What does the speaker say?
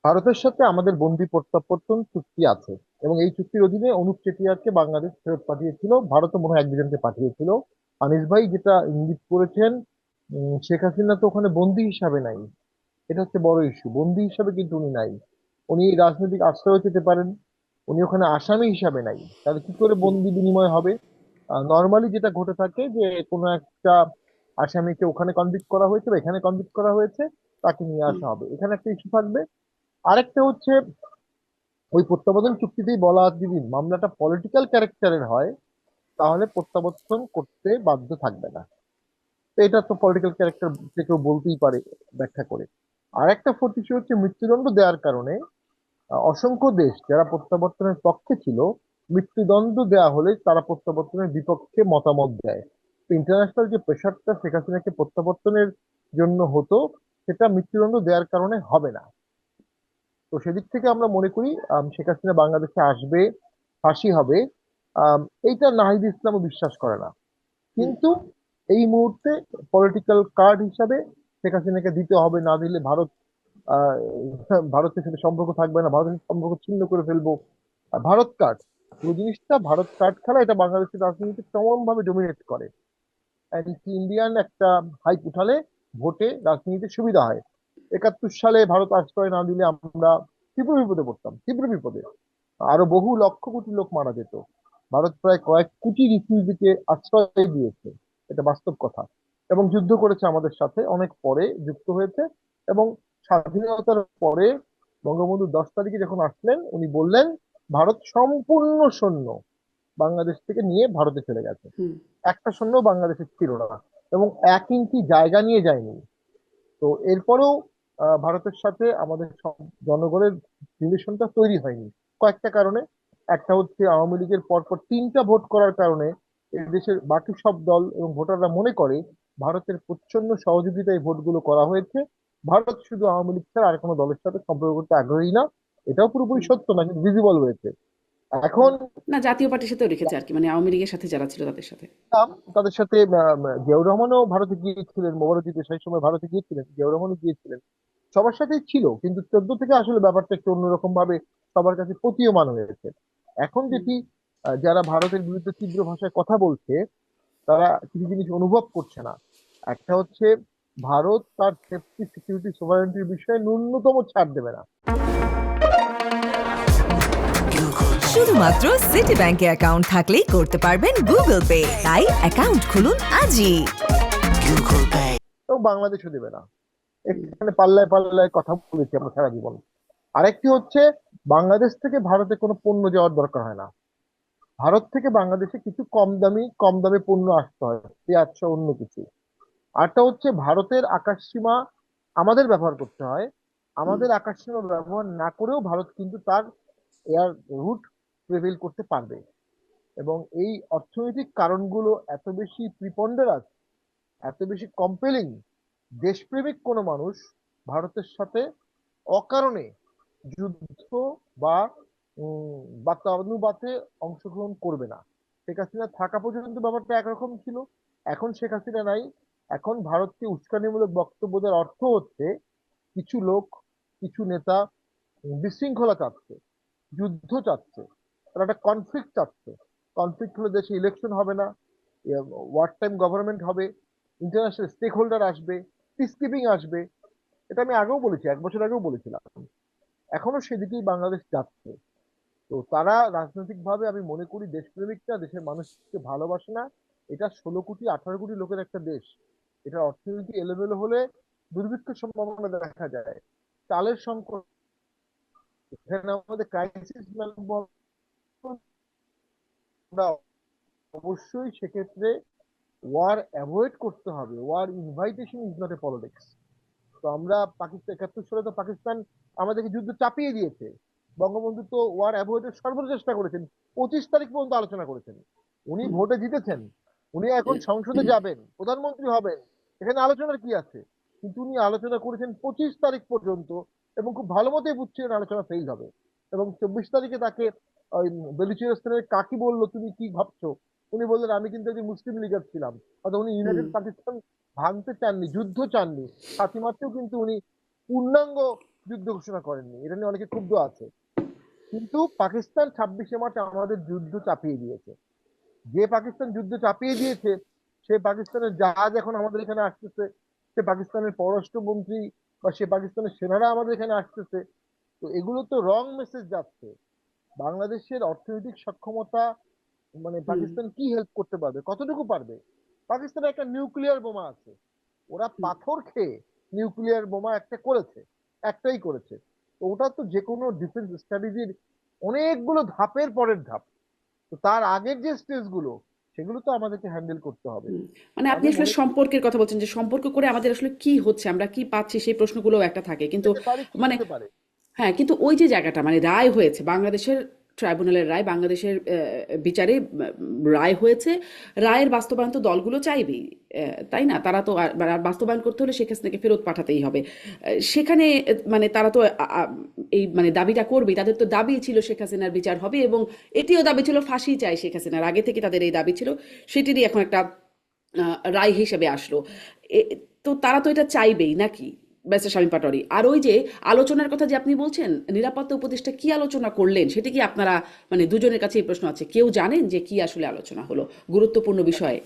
ভারতের সাথে আমাদের বন্দি প্রত্যাবর্তন চুক্তি আছে, এবং এই চুক্তির অধীনে অনুপ চেটিয়ারকে বাংলাদেশ ফেরত পাঠিয়েছিল, ভারতও মনে হয় এক দুজনকে পাঠিয়েছিল। আনিস ভাই যেটা ইঙ্গিত করেছেন, শেখ হাসিনা তো ওখানে বন্দি হিসাবে নাই। এটা হচ্ছে বড় ইস্যু, বন্দি হিসাবে কিন্তু উনি নাই। উনি রাজনৈতিক আশ্রয় পেতে পারেন, উনি ওখানে আসামি হিসাবে নাই। তাহলে কি করে বন্দি বিনিময় হবে? নর্মালি যেটা ঘটে থাকে যে কোনো একটা আসামিকে ওখানে কনভিক্ট করা হয়েছে বা এখানে কনভিক্ট করা হয়েছে, তাকে নিয়ে হুম। আসা হবে, এখানে একটা ইস্যু থাকবে। আরেকটা হচ্ছে, ওই প্রত্যাবর্তন চুক্তিতেই বলা আছে যদি মামলাটা পলিটিক্যাল ক্যারেক্টারের হয়, তাহলে প্রত্যাবর্তন করতে বাধ্য থাকবে না। তো এটা তো পলিটিক্যাল ক্যারেক্টার যে কেউ বলতেই পারে ব্যাখ্যা করে। আর একটা ফোর্থ ইস্যু হচ্ছে মৃত্যুদণ্ড দেওয়ার কারণে অসংখ্য দেশ যারা প্রত্যাবর্তনের পক্ষে ছিল, মৃত্যুদণ্ড দেওয়া হলে তারা প্রত্যাবর্তনের বিপক্ষে মতামত দেয়। তো ইন্টারন্যাশনাল যে প্রেশারটা শেখ হাসিনাকে প্রত্যাবর্তনের জন্য হতো, সেটা মৃত্যুদণ্ড দেওয়ার কারণে হবে না। তো সেদিক থেকে আমরা মনে করি শেখ হাসিনা বাংলাদেশে আসবে, ফাঁসি হবে। এইটা নাহিদ ইসলামও বিশ্বাস করে না। হুম। কিন্তু এই মুহূর্তে পলিটিক্যাল কার্ড হিসাবে শেখ হাসিনাকে দিতে হবে, না দিলে ভারত আহ ভারতের সাথে সম্পর্ক থাকবে না, ভারতের সাথে সম্পর্ক ছিন্ন করে ফেলবো। আর ভারত কার্ড, পুরো জিনিসটা ভারত কার্ড খেলা, এটা বাংলাদেশের রাজনীতিতে চরম ভাবে ডমিনেট করে। অ্যান্টি ইন্ডিয়ান একটা হাইপ উঠালে ভোটে রাজনীতিতে সুবিধা হয়। 71 সালে ভারত আশ্রয় না দিলে আমরা তীব্র বিপদে পড়তাম, তীব্র বিপদে। আরো বহু লক্ষ কোটি লোক মারা যেত। ভারত প্রায় কয়েক কোটি রিফিউজিকে আশ্রয় দিয়েছে, এটা বাস্তব কথা। এবং যুদ্ধ করেছে আমাদের সাথে, অনেক পরে যুক্ত হয়েছে। এবং স্বাধীনতার পরে বঙ্গবন্ধু 10 তারিখে যখন আসলেন, উনি বললেন ভারত সম্পূর্ণ সৈন্য বাংলাদেশ থেকে নিয়ে ভারতে চলে গেছে। হুম। একটা সৈন্য বাংলাদেশে ছিল না, এবং 1 ইঞ্চি জায়গা নিয়ে যায়নি। তো এরপরেও ভারতের সাথে আমাদের জনগণের রিলেশনটা তৈরি হয়নি কয়েকটা কারণে। একটা হচ্ছে আওয়ামী লীগের পরপর 3টা ভোট করার কারণে এই দেশের বাকি সব দল এবং ভোটাররা মনে করে ভারতের প্রচ্ছন্ন সহযোগিতায় ভোটগুলো করা হয়েছে। ভারত শুধু আওয়ামী লীগ ছাড়া আর কোনো দলের সাথে সম্পর্ক করতে আগ্রহী না। এটাও পুরোপুরি হুম। সত্য না, কিন্তু ভিজিবল হয়েছে হুম। এখন। না, জাতীয় পার্টির সাথেও রেখেছে আর কি, মানে আওয়ামী লীগের সাথে যারা ছিল তাদের সাথে। তাদের সাথে জিয়াউর রহমানও ভারতে গিয়েছিলেন, মোবারক দেশাই সময় ভারতে গিয়েছিলেন, জিয়াউর রহমানও গিয়েছিলেন। সবার সাথেই ছিল, কিন্তু 14 থেকে আসলে ব্যাপারটা একটু অন্যরকম ভাবে সবার কাছে প্রতীয়মান হয়েছে। এখন হুম। যেটি যারা ভারতের বিরুদ্ধে তীব্র ভাষায় কথা বলছে, তারা কিছু জিনিস অনুভব করছে না। একটা হচ্ছে, ভারত তার সেফটি সিকিউরিটি সোভারেন্টির বিষয়ে ন্যূনতম ছাড় দেবে না। শুধুমাত্র সিটি ব্যাংকে অ্যাকাউন্ট থাকলেই করতে পারবেন গুগল পে, তাই অ্যাকাউন্ট খুলুন আজই। এবং বাংলাদেশও দেবে না। হুম। এখানে পাল্লায় পাল্লায় কথা বলেছি আমরা সারা জীবন। আরেকটি হচ্ছে, বাংলাদেশ থেকে ভারতে কোনো পণ্য যাওয়ার দরকার হয় না। ভারত থেকে বাংলাদেশে কিছু কম দামে পণ্য আসতে হয়, পেঁয়াজ সহ অন্য কিছু। আরটা হচ্ছে, ভারতের আকাশসীমা আমাদের ব্যবহার করতে হয়। হুম। আমাদের আকাশসীমা ব্যবহার না করেও ভারত কিন্তু তার এয়ার রুট প্রিভিল করতে পারবে। এবং এই অর্থনৈতিক কারণগুলো এত বেশি প্রিপন্ডারাস, এত বেশি কম্পেলিং, দেশপ্রেমিক কোনো মানুষ ভারতের সাথে অকারণে যুদ্ধ বা বাতানুবাতে অংশগ্রহণ করবে না। শেখ হাসিনা থাকা পর্যন্ত ব্যাপারটা একরকম ছিল, এখন শেখ হাসিনা নাই। এখন ভারতকে উস্কানিমূলক বক্তব্য দেওয়ার অর্থ হচ্ছে, কিছু লোক, কিছু নেতা বিশৃঙ্খলা চাচ্ছে, যুদ্ধ চাচ্ছে, তারা একটা কনফ্লিক্ট চাচ্ছে। কনফ্লিক্ট হলে দেশে ইলেকশন হবে না, ওয়ার টাইম গভর্নমেন্ট হবে, ইন্টারন্যাশনাল স্টেক হোল্ডার আসবে, পিস কিপিং আসবে। এটা আমি আগেও বলেছি, 1 বছর আগেও বলেছিলাম। এখনো সেদিকেই বাংলাদেশ যাচ্ছে। তো তারা রাজনৈতিক ভাবে আমি মনে করি দেশপ্রেমিকটা দেশের মানুষকে ভালোবাসে না। এটা 16 কোটি 18 কোটি লোকের একটা দেশ। এটা অর্থনীতি এলোমেলো হলে দুর্ভিক্ষের সম্ভাবনা দেখা যায়, চালের সংকট, এখানে আমাদের ক্রাইসিস ম্যানেজমেন্ট। আমরা অবশ্যই সেক্ষেত্রে ওয়ার অ্যাভয়েড করতে হবে। War invitation is not a politics. তো আমরা পাকিস্তান 71 সালে তো পাকিস্তান আমাদেরকে যুদ্ধ চাপিয়ে দিয়েছে। বঙ্গবন্ধু তো ওয়ার অ্যাভয়েডের সর্বোচ্চ চেষ্টা করেছেন, 25 তারিখ পর্যন্ত আলোচনা করেছেন। উনি হুম। ভোটে জিতেছেন, উনি এখন সংসদে যাবেন, প্রধানমন্ত্রী হবেন, এখানে আলোচনার কি আছে? কিন্তু উনি আলোচনা করেছেন 25 তারিখ পর্যন্ত, এবং খুব ভালো মতোই বুঝছিলেন আলোচনা ফেল হবে। এবং 24 তারিখে তাকে ওই বেলুচিস্তানের কাকি বলল তুমি কি ভাবছো, উনি বললেন আমি কিন্তু একজন মুসলিম লীগার ছিলাম। অর্থাৎ উনি হুম। ইউনাইটেড পাকিস্তান ভাঙতে চাননি, যুদ্ধ চাননি। ফাতিমাতেও কিন্তু উনি পূর্ণাঙ্গ যুদ্ধ ঘোষণা করেননি, এটা নিয়ে অনেকে ক্ষুব্ধ আছে। কিন্তু পাকিস্তান 26শে মার্চ আমাদের যুদ্ধ চাপিয়ে দিয়েছে। যে পাকিস্তান যুদ্ধ চাপিয়ে দিয়েছে, সে পাকিস্তানের জাহাজ এখন আমাদের এখানে আসতেছে, সে পাকিস্তানের পররাষ্ট্রমন্ত্রী বা সে পাকিস্তানের সেনারা আমাদের এখানে আসতেছে। তো এগুলো তো রং মেসেজ যাচ্ছে। বাংলাদেশের অর্থনৈতিক সক্ষমতা, মানে হুম পাকিস্তান কি হেল্প করতে পারবে, কতটুকু পারবে? পাকিস্তানের একটা নিউক্লিয়ার বোমা আছে, ওরা হুম পাথর খেয়ে নিউক্লিয়ার বোমা একটা করেছে, একটাই করেছে। তো ওটা তো যে কোনো ডিফেন্স স্ট্র্যাটেজির অনেকগুলো ধাপের পরের ধাপ। তো তার আগের যে স্টেজ গুলো, সেগুলো তো আমাদেরকে হ্যান্ডেল করতে হবে। হুম। মানে তো আপনি আমি আসলে মনে করি সম্পর্কের কথা বলছেন যে সম্পর্ক করে আমাদের আসলে কি হচ্ছে, আমরা কি পাচ্ছি, সেই প্রশ্নগুলোও একটা থাকে কি কিন্তু পেতে পারে, কি মানে হতে পারে। হ্যাঁ, কিন্তু ওই যে জায়গাটা মানে রায় হয়েছে বাংলাদেশের ট্রাইব্যুনালের রায়, বাংলাদেশের বিচারে রায় হয়েছে। রায়ের বাস্তবায়ন তো দলগুলো চাইবেই, তাই না? তারা তো বাস্তবায়ন করতে হলে শেখ হাসিনাকে ফেরত পাঠাতেই হবে। সেখানে মানে তারা তো এই মানে দাবিটা করবেই, তাদের তো দাবি ছিল শেখ হাসিনার বিচার হবে, এবং এটিও দাবি ছিল ফাঁসি চাই শেখ হাসিনার, আগে থেকে তাদের এই দাবি ছিল। সেটিরই এখন একটা রায় হিসেবে আসলো। এ- তো তারা তো এটা চাইবেই নাকি, ব্যারিস্টার শামীম পাটোয়ারি? আর ওই যে আলোচনার কথা যে আপনি বলছেন, নিরাপত্তা উপদেষ্টা কি আলোচনা করলেন সেটি কি আপনারা মানে দুজনের কাছে এই প্রশ্ন আছে, কেউ জানেন যে কি আসলে আলোচনা হলো গুরুত্বপূর্ণ বিষয়ে?